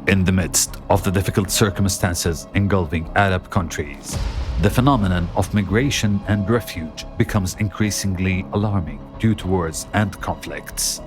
In the midst of the difficult circumstances engulfing Arab countries, the phenomenon of migration and refuge becomes increasingly alarming due to wars and conflicts.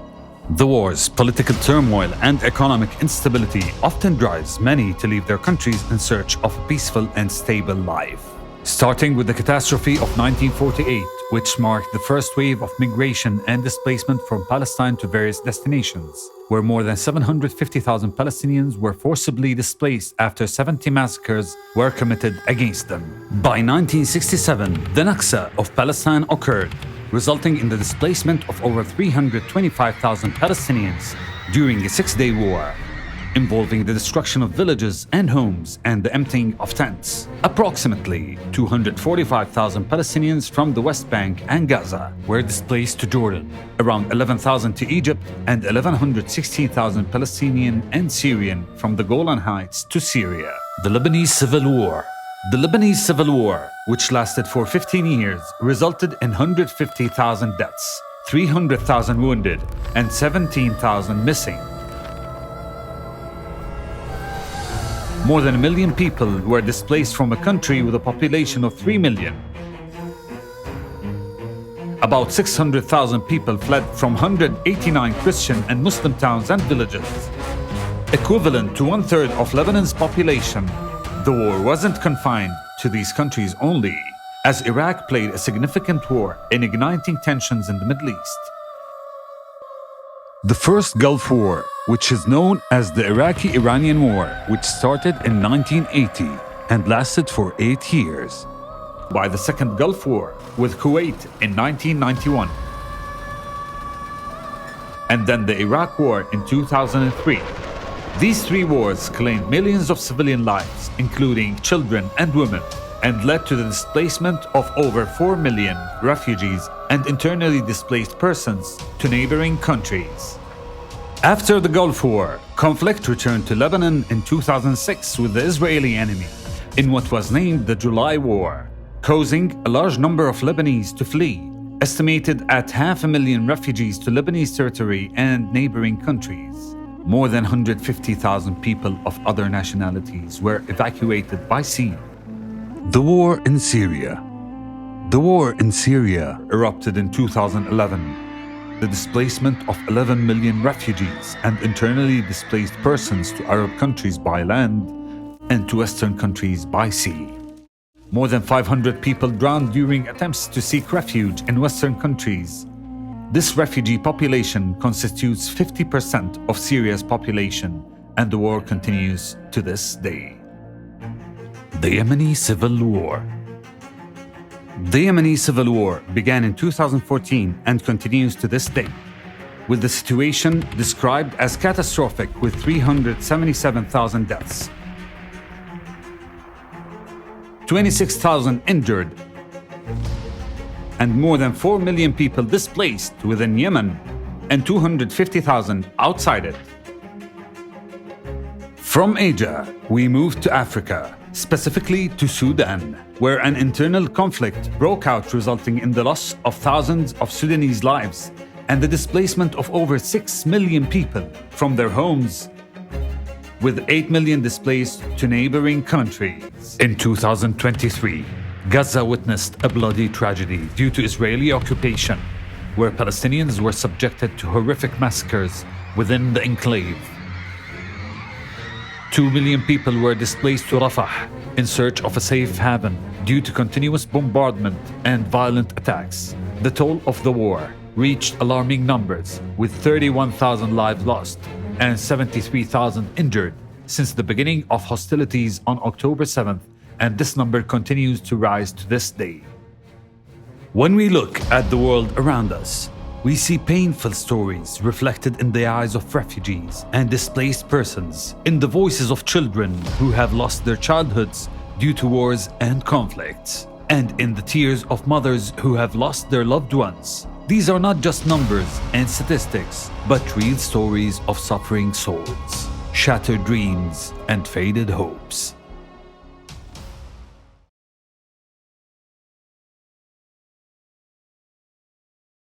The wars, political turmoil, and economic instability often drives many to leave their countries in search of a peaceful and stable life. Starting with the catastrophe of 1948, which marked the first wave of migration and displacement from Palestine to various destinations, where more than 750,000 Palestinians were forcibly displaced after 70 massacres were committed against them. By 1967, the Nakba of Palestine occurred, resulting in the displacement of over 325,000 Palestinians during a six-day war, involving the destruction of villages and homes and the emptying of tents. Approximately 245,000 Palestinians from the West Bank and Gaza were displaced to Jordan, around 11,000 to Egypt, and 116,000 Palestinian and Syrian from the Golan Heights to Syria. The Lebanese Civil War. The Lebanese Civil War, which lasted for 15 years, resulted in 150,000 deaths, 300,000 wounded, and 17,000 missing. More than 1 million people were displaced from a country with a population of 3 million. About 600,000 people fled from 189 Christian and Muslim towns and villages, equivalent to 1/3 of Lebanon's population. The war wasn't confined to these countries only, as Iraq played a significant role in igniting tensions in the Middle East. The first Gulf War, which is known as the Iraqi-Iranian War, which started in 1980 and lasted for 8 years. By the Second Gulf War with Kuwait in 1991. And then the Iraq War in 2003. These three wars claimed millions of civilian lives, including children and women, and led to the displacement of over 4 million refugees and internally displaced persons to neighboring countries. After the Gulf War, conflict returned to Lebanon in 2006 with the Israeli enemy in what was named the July War, causing a large number of Lebanese to flee, estimated at 500,000 refugees to Lebanese territory and neighboring countries. More than 150,000 people of other nationalities were evacuated by sea. The war in Syria. The war in Syria erupted in 2011. The displacement of 11 million refugees and internally displaced persons to Arab countries by land and to Western countries by sea. More than 500 people drowned during attempts to seek refuge in Western countries. This refugee population constitutes 50% of Syria's population, and the war continues to this day. The Yemeni Civil War. The Yemeni Civil War began in 2014 and continues to this day, with the situation described as catastrophic with 377,000 deaths, 26,000 injured, and more than 4 million people displaced within Yemen and 250,000 outside it. From Asia, we moved to Africa, specifically to Sudan, where an internal conflict broke out, resulting in the loss of thousands of Sudanese lives and the displacement of over 6 million people from their homes, with 8 million displaced to neighboring countries. In 2023, Gaza witnessed a bloody tragedy due to Israeli occupation, where Palestinians were subjected to horrific massacres within the enclave. 2 million people were displaced to Rafah in search of a safe haven due to continuous bombardment and violent attacks. The toll of the war reached alarming numbers, with 31,000 lives lost and 73,000 injured since the beginning of hostilities on October 7th, and this number continues to rise to this day. When we look at the world around us, we see painful stories reflected in the eyes of refugees and displaced persons, in the voices of children who have lost their childhoods due to wars and conflicts, and in the tears of mothers who have lost their loved ones. These are not just numbers and statistics, but real stories of suffering souls, shattered dreams, and faded hopes.